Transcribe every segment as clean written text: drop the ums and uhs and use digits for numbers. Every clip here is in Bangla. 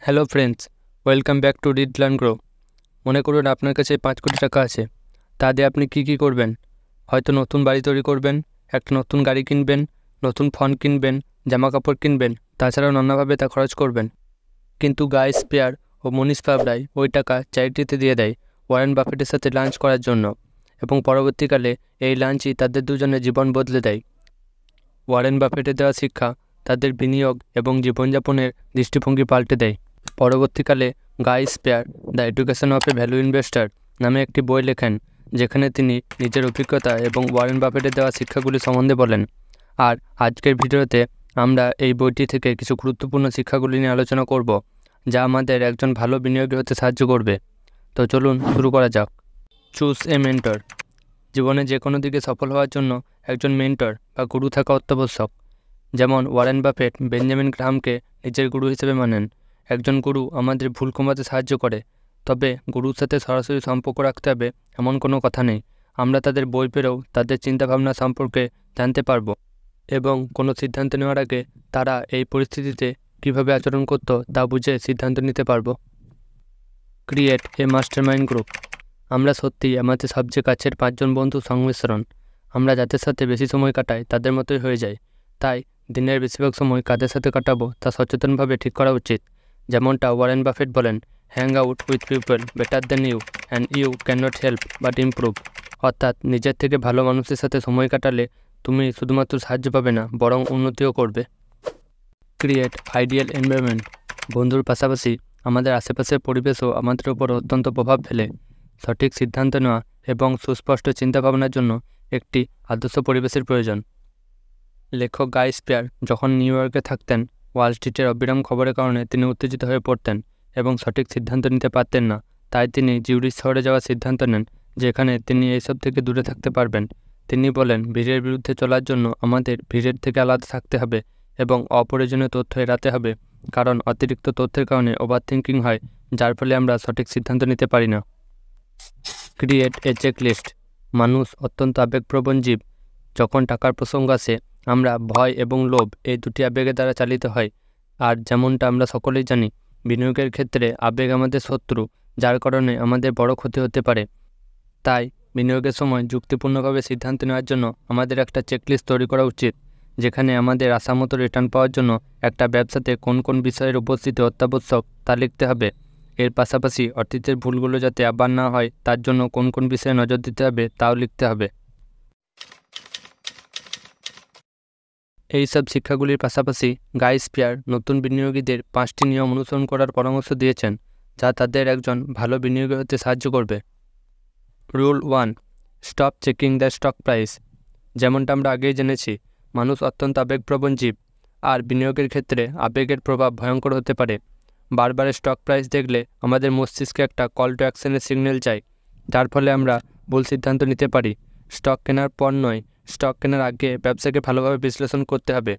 Hello friends, welcome back to read learn grow. মনে করুন আপনার কাছে 5 কোটি টাকা আছে। তা দিয়ে আপনি কী করবেন? হয়তো নতুন বাড়ি তৈরি করবেন, একটা নতুন গাড়ি কিনবেন, নতুন ফোন কিনবেন, জামা কাপড় কিনবেন, তাছাড়াও নানাভাবে তা খরচ করবেন। কিন্তু গাই স্পেয়ার ও মনীষ ফাবরাই ওই টাকা চ্যারিটিতে দিয়ে দেয় ওয়ারেন বাফেটের সাথে লাঞ্চ করার জন্য, এবং পরবর্তীকালে এই লাঞ্চই তাদের দুজনের জীবন বদলে দেয়। ওয়ারেন বাফেটের দেওয়া শিক্ষা তাদের বিনিয়োগ এবং জীবনযাপনের দৃষ্টিভঙ্গি পাল্টে দেয়। পরবর্তীকালে Guy Spier the Education of a Value Investor নামে একটি বই লেখেন, যেখানে তিনি নিজের অভিজ্ঞতা এবং ওয়ারেন বাফেটের দেওয়া শিক্ষাগুলি সম্বন্ধে বলেন। আর আজকের ভিডিওতে আমরা এই বইটি থেকে কিছু গুরুত্বপূর্ণ শিক্ষাগুলি নিয়ে আলোচনা করব, যা আমাদের একজন ভালো বিনিয়োগী হতে সাহায্য করবে। তো চলুন শুরু করা যাক। Choose a mentor. জীবনে যে কোনো দিকে সফল হওয়ার জন্য একজন মেন্টর বা গুরু থাকা অত্যাবশ্যক। যেমন ওয়ারেন বাফেট বেঞ্জামিন গ্রাহামকে নিজের গুরু হিসেবে মানেন। একজন গুরু আমাদের ভুল কমাতে সাহায্য করে, তবে গুরুর সাথে সরাসরি সম্পর্ক রাখতে হবে এমন কোনো কথা নেই। আমরা তাদের বই পেরেও তাদের চিন্তাভাবনা সম্পর্কে জানতে পারবো, এবং কোনো সিদ্ধান্ত নেওয়ার আগে তারা এই পরিস্থিতিতে কীভাবে আচরণ করতো তা বুঝে সিদ্ধান্ত নিতে পারবো। Create a mastermind group. আমরা সত্যিই আমাদের সবচেয়ে কাছের 5জন বন্ধু সংমিশ্রণ। আমরা যাদের সাথে বেশি সময় কাটাই তাদের মতোই হয়ে যায়। তাই দিনের বেশিরভাগ সময় কাদের সাথে কাটাবো তা সচেতনভাবে ঠিক করা উচিত। যেমনটা ওয়ারেন বাফেট বলেন, hang out with people better than you and you can not help but improve. অর্থাৎ নিজের থেকে ভালো মানুষের সাথে সময় কাটালে তুমি শুধুমাত্র সাহায্য পাবে না, বরং উন্নতিও করবে। Create ideal environment. বন্ধুর পাশাপাশি আমাদের আশেপাশের পরিবেশও আমাদের উপর অত্যন্ত প্রভাব ফেলে। সঠিক সিদ্ধান্ত নেওয়া এবং সুস্পষ্ট চিন্তাভাবনার জন্য একটি আদর্শ পরিবেশের প্রয়োজন। লেখক গাই স্পেয়ার যখন নিউ ইয়র্কে থাকতেন, ওয়াল স্ট্রিটের অবিরাম খবরের কারণে তিনি উত্তেজিত হয়ে পড়তেন এবং সঠিক সিদ্ধান্ত নিতে পারতেন না। তাই তিনি জিউরিচ শহরে যাওয়ার সিদ্ধান্ত নেন, যেখানে তিনি এইসব থেকে দূরে থাকতে পারবেন। তিনি বলেন, ভিড়ের বিরুদ্ধে চলার জন্য আমাদের ভিড়ের থেকে আলাদা থাকতে হবে এবং অপ্রয়োজনীয় তথ্য এড়াতে হবে, কারণ অতিরিক্ত তথ্যের কারণে ওভারথিঙ্কিং হয়, যার ফলে আমরা সঠিক সিদ্ধান্ত নিতে পারি না। Create a checklist. মানুষ অত্যন্ত আবেগপ্রবণ জীব। যখন টাকার প্রসঙ্গ আসে, আমরা ভয় এবং লোভ এই দুটি আবেগের দ্বারা চালিত হয়। আর যেমনটা আমরা সকলেই জানি, বিনিয়োগের ক্ষেত্রে আবেগ আমাদের শত্রু, যার কারণে আমাদের বড় ক্ষতি হতে পারে। তাই বিনিয়োগের সময় যুক্তিপূর্ণভাবে সিদ্ধান্ত নেওয়ার জন্য আমাদের একটা চেকলিস্ট তৈরি করা উচিত, যেখানে আমাদের আশামতো রিটার্ন পাওয়ার জন্য একটা ব্যবসাতে কোন কোন বিষয়ের উপস্থিতি অত্যাবশ্যক তা লিখতে হবে। এর পাশাপাশি অতীতের ভুলগুলো যাতে আবার না হয় তার জন্য কোন কোন বিষয়ে নজর দিতে হবে তাও লিখতে হবে। এই সব শিক্ষাগুলির পাশাপাশি গাই স্পেয়ার নতুন বিনিয়োগীদের 5টি নিয়ম অনুসরণ করার পরামর্শ দিয়েছেন, যা তাদের একজন ভালো বিনিয়োগী হতে সাহায্য করবে। Rule 1, stop checking the stock price. যেমনটা আমরা আগেই জেনেছি, মানুষ অত্যন্ত আবেগপ্রবণ জীব, আর বিনিয়োগের ক্ষেত্রে আবেগের প্রভাব ভয়ঙ্কর হতে পারে। বারবার স্টক প্রাইস দেখলে আমাদের মস্তিষ্কে একটা কল টু অ্যাকশনের সিগন্যাল চাই, যার ফলে আমরা ভুল সিদ্ধান্ত নিতে পারি। স্টক কেনার পর নয়, স্টক কেনার আগে ব্যবসাকে ভালোভাবে বিশ্লেষণ করতে হবে।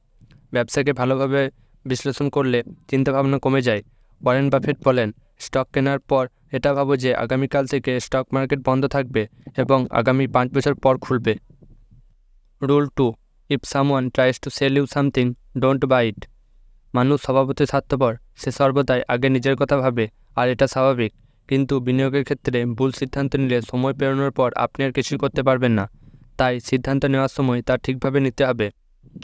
ব্যবসাকে ভালোভাবে বিশ্লেষণ করলে চিন্তাভাবনা কমে যায়। ওয়ারেন বাফেট বলেন, স্টক কেনার পর এটা ভাবো যে আগামীকাল থেকে স্টক মার্কেট বন্ধ থাকবে এবং আগামী 5 বছর পর খুলবে। Rule 2, if someone tries to sell you something, don't buy it. মানুষ স্বভাবতই স্বার্থপর, সে সর্বদাই আগে নিজের কথা ভাবে, আর এটা স্বাভাবিক। কিন্তু বিনিয়োগের ক্ষেত্রে ভুল সিদ্ধান্ত নিলে সময় পেরোনোর পর আপনি আর কিছুই করতে পারবেন না। তাই সিদ্ধান্ত নেওয়ার সময় তা ঠিকভাবে নিতে হবে।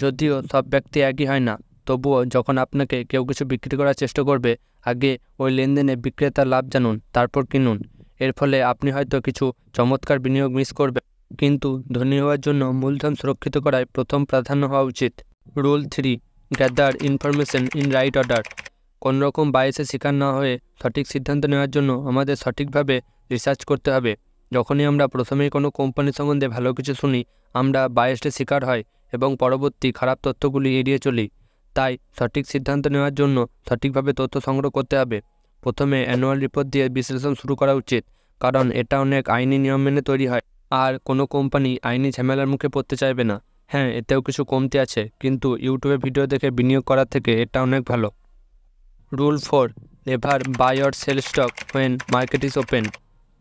যদিও সব ব্যক্তি একই হয় না, তবুও যখন আপনাকে কেউ কিছু বিক্রি করার চেষ্টা করবে, আগে ওই লেনদেনে বিক্রেতার লাভ জানুন, তারপর কিনুন। এর ফলে আপনি হয়তো কিছু চমৎকার বিনিয়োগ মিস করবেন, কিন্তু ধনী হওয়ার জন্য মূলধন সুরক্ষিত করায় প্রথম প্রাধান্য হওয়া উচিত। Rule 3, gather information in right order. কোনোরকম বায়াসের শিকার না হয়ে সঠিক সিদ্ধান্ত নেওয়ার জন্য আমাদের সঠিকভাবে রিসার্চ করতে হবে। যখনই আমরা প্রথমেই কোনো কোম্পানি সম্বন্ধে ভালো কিছু শুনি, আমরা বায়াসের শিকার হয় এবং পরবর্তী খারাপ তথ্যগুলি এড়িয়ে চলি। তাই সঠিক সিদ্ধান্ত নেওয়ার জন্য সঠিকভাবে তথ্য সংগ্রহ করতে হবে। প্রথমে অ্যানুয়াল রিপোর্ট দিয়ে বিশ্লেষণ শুরু করা উচিত, কারণ এটা অনেক আইনি নিয়ম মেনে তৈরি হয়, আর কোনো কোম্পানি আইনি ঝামেলার মুখে পড়তে চাইবে না। হ্যাঁ, এতেও কিছু কমতি আছে, কিন্তু ইউটিউবে ভিডিও দেখে বিনিয়োগ করার থেকে এটা অনেক ভালো। Rule 4, never buy or sell stock when market is open.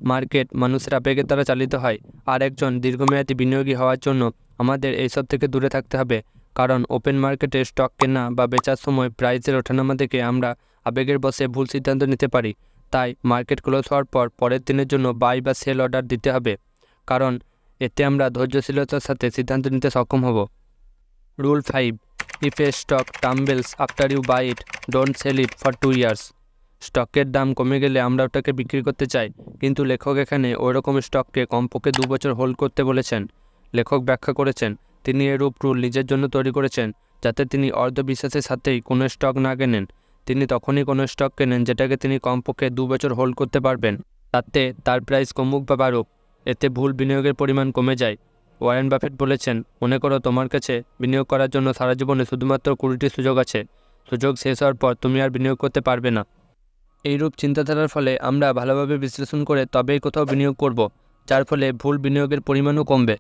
Market মানুষের আবেগের দ্বারা চালিত হয়, আর একজন দীর্ঘমেয়াদী বিনিয়োগী হওয়ার জন্য আমাদের এইসব থেকে দূরে থাকতে হবে, কারণ ওপেন মার্কেটে স্টক কেনা বা বেচার সময় প্রাইসের ওঠানামা দেখে আমরা আবেগের বশে ভুল সিদ্ধান্ত নিতে পারি। তাই মার্কেট ক্লোজ হওয়ার পর পরের দিনের জন্য বাই বা সেল অর্ডার দিতে হবে, কারণ এতে আমরা ধৈর্যশীলতার সাথে সিদ্ধান্ত নিতে সক্ষম হব। Rule 5, if a stock tumbles after you buy it, don't sell it for 2 years. স্টকের দাম কমে গেলে আমরা ওটাকে বিক্রি করতে চাই, কিন্তু লেখক এখানে ওইরকম স্টককে কমপক্ষে 2 বছর হোল্ড করতে বলেছেন। লেখক ব্যাখ্যা করেছেন তিনি এরূপ রুল নিজের জন্য তৈরি করেছেন যাতে তিনি অর্ধবিশ্বাসের সাথেই কোনো স্টক না কেনেন। তিনি তখনই কোনো স্টক কেনেন যেটাকে তিনি কমপক্ষে 2 বছর হোল্ড করতে পারবেন, তাতে তার প্রাইস কমুক বা বাড়ুক। এতে ভুল বিনিয়োগের পরিমাণ কমে যায়। ওয়ারেন বাফেট বলেছেন, মনে করো তোমার কাছে বিনিয়োগ করার জন্য সারা জীবনে শুধুমাত্র 20টি সুযোগ আছে। সুযোগ শেষ হওয়ার পর তুমি আর বিনিয়োগ করতে পারবে না। এইরূপ চিন্তাধারার ফলে আমরা ভালোভাবে বিশ্লেষণ করে তবেই কোথাও বিনিয়োগ করব, যার ফলে ভুল বিনিয়োগের পরিমাণও কমবে।